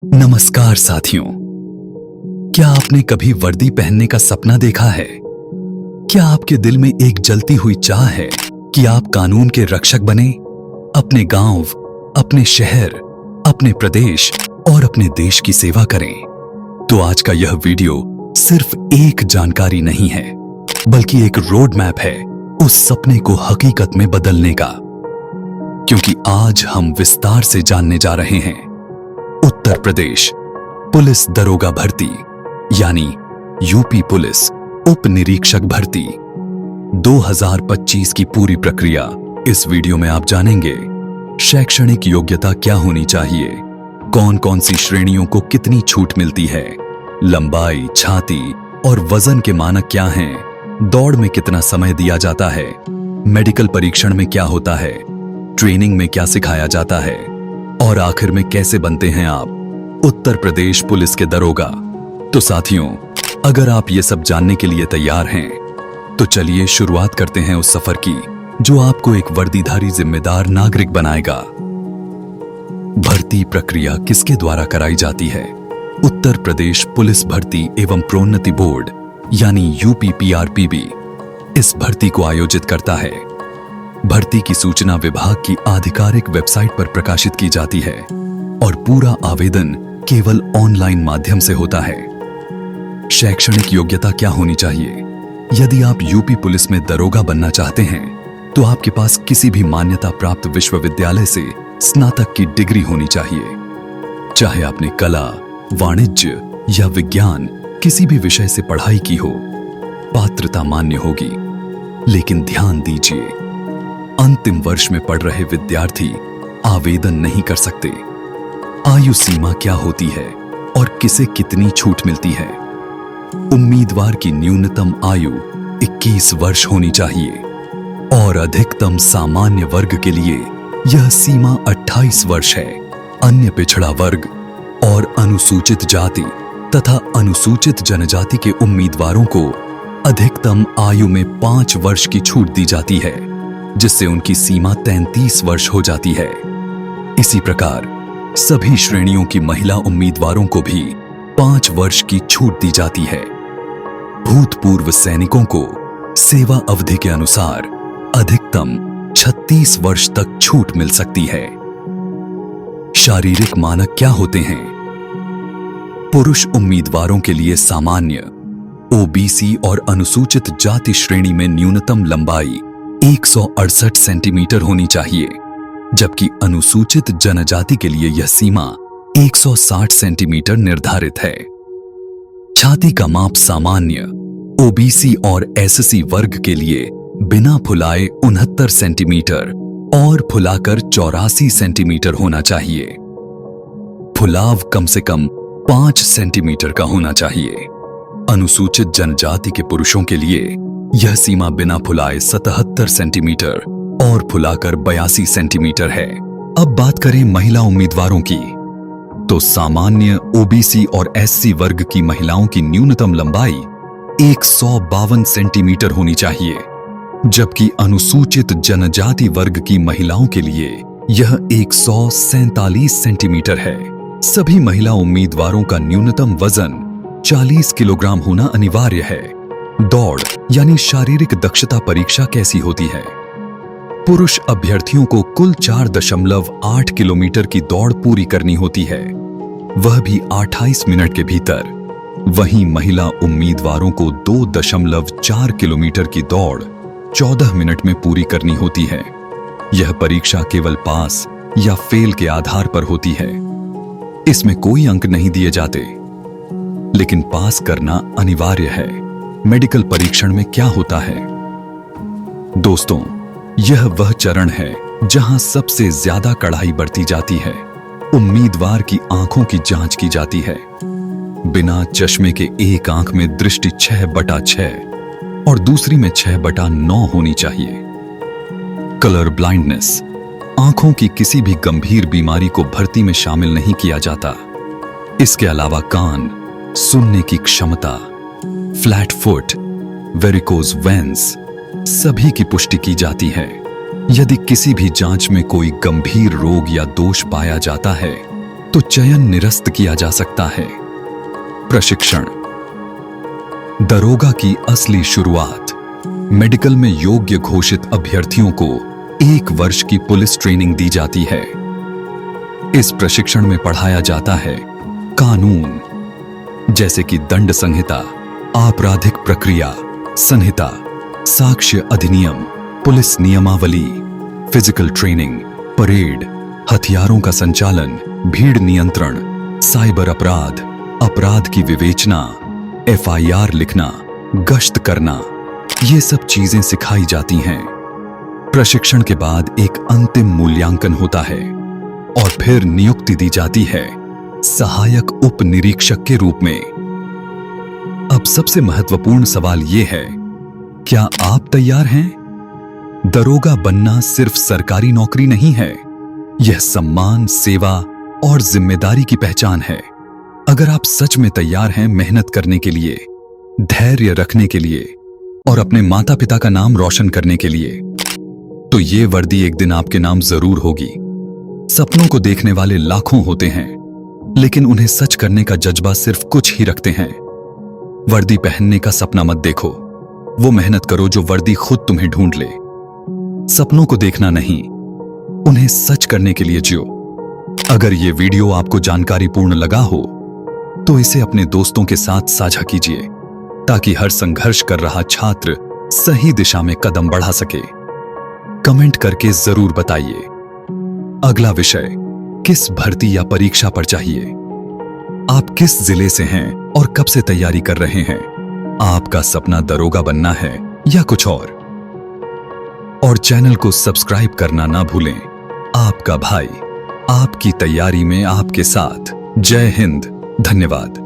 नमस्कार साथियों, क्या आपने कभी वर्दी पहनने का सपना देखा है? क्या आपके दिल में एक जलती हुई चाह है कि आप कानून के रक्षक बने, अपने गांव, अपने शहर, अपने प्रदेश और अपने देश की सेवा करें? तो आज का यह वीडियो सिर्फ एक जानकारी नहीं है, बल्कि एक रोड मैप है उस सपने को हकीकत में बदलने का। क्योंकि आज हम विस्तार से जानने जा रहे हैं उत्तर प्रदेश पुलिस दरोगा भर्ती यानी यूपी पुलिस उप निरीक्षक भर्ती 2025 की पूरी प्रक्रिया। इस वीडियो में आप जानेंगे शैक्षणिक योग्यता क्या होनी चाहिए, कौन कौन सी श्रेणियों को कितनी छूट मिलती है, लंबाई, छाती और वजन के मानक क्या हैं, दौड़ में कितना समय दिया जाता है, मेडिकल परीक्षण में क्या होता है, ट्रेनिंग में क्या सिखाया जाता है और आखिर में कैसे बनते हैं आप उत्तर प्रदेश पुलिस के दरोगा। तो साथियों, अगर आप ये सब जानने के लिए तैयार हैं, तो चलिए शुरुआत करते हैं उस सफर की जो आपको एक वर्दीधारी जिम्मेदार नागरिक बनाएगा। भर्ती प्रक्रिया किसके द्वारा कराई जाती है? उत्तर प्रदेश पुलिस भर्ती एवं प्रोन्नति बोर्ड यानी यूपीपीआरपीबी इस भर्ती को आयोजित करता है। भर्ती की सूचना विभाग की आधिकारिक वेबसाइट पर प्रकाशित की जाती है और पूरा आवेदन केवल ऑनलाइन माध्यम से होता है। शैक्षणिक योग्यता क्या होनी चाहिए? यदि आप यूपी पुलिस में दरोगा बनना चाहते हैं, तो आपके पास किसी भी मान्यता प्राप्त विश्वविद्यालय से स्नातक की डिग्री होनी चाहिए। चाहे आपने कला, वाणिज्य या विज्ञान किसी भी विषय से पढ़ाई की हो, पात्रता मान्य होगी। लेकिन ध्यान दीजिए, अंतिम वर्ष में पढ़ रहे विद्यार्थी आवेदन नहीं कर सकते। आयु सीमा क्या होती है और किसे कितनी छूट मिलती है? उम्मीदवार की न्यूनतम आयु 21 वर्ष होनी चाहिए और अधिकतम सामान्य वर्ग के लिए यह सीमा 28 वर्ष है। अन्य पिछड़ा वर्ग और अनुसूचित जाति तथा अनुसूचित जनजाति के उम्मीदवारों को अधिकतम आयु में 5 वर्ष की छूट दी जाती है, जिससे उनकी सीमा 33 वर्ष हो जाती है। इसी प्रकार सभी श्रेणियों की महिला उम्मीदवारों को भी 5 वर्ष की छूट दी जाती है। भूतपूर्व सैनिकों को सेवा अवधि के अनुसार अधिकतम 36 वर्ष तक छूट मिल सकती है। शारीरिक मानक क्या होते हैं? पुरुष उम्मीदवारों के लिए सामान्य, ओबीसी और अनुसूचित जाति श्रेणी में न्यूनतम लंबाई 168 सेंटीमीटर होनी चाहिए, जबकि अनुसूचित जनजाति के लिए यह सीमा 160 सेंटीमीटर निर्धारित है। छाती का माप सामान्य, ओबीसी और एससी वर्ग के लिए बिना फुलाए 69 सेंटीमीटर और फुलाकर 84 सेंटीमीटर होना चाहिए। फुलाव कम से कम 5 सेंटीमीटर का होना चाहिए। अनुसूचित जनजाति के पुरुषों के लिए यह सीमा बिना फुलाए 77 सेंटीमीटर और फुलाकर 82 सेंटीमीटर है। अब बात करें महिला उम्मीदवारों की, तो सामान्य, ओबीसी और एससी वर्ग की महिलाओं की न्यूनतम लंबाई 152 सेंटीमीटर होनी चाहिए, जबकि अनुसूचित जनजाति वर्ग की महिलाओं के लिए यह 147 सेंटीमीटर है। सभी महिला उम्मीदवारों का न्यूनतम वजन 40 किलोग्राम होना अनिवार्य है। दौड़ यानी शारीरिक दक्षता परीक्षा कैसी होती है? पुरुष अभ्यर्थियों को कुल 4.8 किलोमीटर की दौड़ पूरी करनी होती है, वह भी 28 मिनट के भीतर। वहीं महिला उम्मीदवारों को 2.4 किलोमीटर की दौड़ 14 मिनट में पूरी करनी होती है। यह परीक्षा केवल पास या फेल के आधार पर होती है। इसमें कोई अंक नहीं दिए जाते, लेकिन पास करना अनिवार्य है। मेडिकल परीक्षण में क्या होता है? दोस्तों, यह वह चरण है जहां सबसे ज्यादा कड़ाई बरती जाती है। उम्मीदवार की आंखों की जांच की जाती है। बिना चश्मे के एक आंख में दृष्टि 6/6 और दूसरी में 6/9 होनी चाहिए। कलर ब्लाइंडनेस, आंखों की किसी भी गंभीर बीमारी को भर्ती में शामिल नहीं किया जाता। इसके अलावा कान, सुनने की क्षमता, फ्लैट फुट, वेरिकोज वेन्स सभी की पुष्टि की जाती है। यदि किसी भी जांच में कोई गंभीर रोग या दोष पाया जाता है, तो चयन निरस्त किया जा सकता है। प्रशिक्षण। दरोगा की असली शुरुआत। मेडिकल में योग्य घोषित अभ्यर्थियों को 1 वर्ष की पुलिस ट्रेनिंग दी जाती है। इस प्रशिक्षण में पढ़ाया जाता है कानून, जैसे कि दंड संहिता, आपराधिक प्रक्रिया संहिता, साक्ष्य अधिनियम, पुलिस नियमावली, फिजिकल ट्रेनिंग, परेड, हथियारों का संचालन, भीड़ नियंत्रण, साइबर अपराध, अपराध की विवेचना, FIR लिखना, गश्त करना, ये सब चीजें सिखाई जाती हैं। प्रशिक्षण के बाद एक अंतिम मूल्यांकन होता है और फिर नियुक्ति दी जाती है सहायक उप निरीक्षक के रूप में। अब सबसे महत्वपूर्ण सवाल यह है, क्या आप तैयार हैं? दरोगा बनना सिर्फ सरकारी नौकरी नहीं है, यह सम्मान, सेवा और जिम्मेदारी की पहचान है। अगर आप सच में तैयार हैं मेहनत करने के लिए, धैर्य रखने के लिए और अपने माता पिता का नाम रोशन करने के लिए, तो ये वर्दी एक दिन आपके नाम जरूर होगी। सपनों को देखने वाले लाखों होते हैं, लेकिन उन्हें सच करने का जज्बा सिर्फ कुछ ही रखते हैं। वर्दी पहनने का सपना मत देखो, वो मेहनत करो जो वर्दी खुद तुम्हें ढूंढ ले। सपनों को देखना नहीं, उन्हें सच करने के लिए जियो। अगर ये वीडियो आपको जानकारीपूर्ण लगा हो तो इसे अपने दोस्तों के साथ साझा कीजिए, ताकि हर संघर्ष कर रहा छात्र सही दिशा में कदम बढ़ा सके। कमेंट करके जरूर बताइए अगला विषय किस भर्ती या परीक्षा पर चाहिए। आप किस जिले से हैं और कब से तैयारी कर रहे हैं? आपका सपना दरोगा बनना है या कुछ और चैनल को सब्सक्राइब करना ना भूलें। आपका भाई आपकी तैयारी में आपके साथ। जय हिंद, धन्यवाद।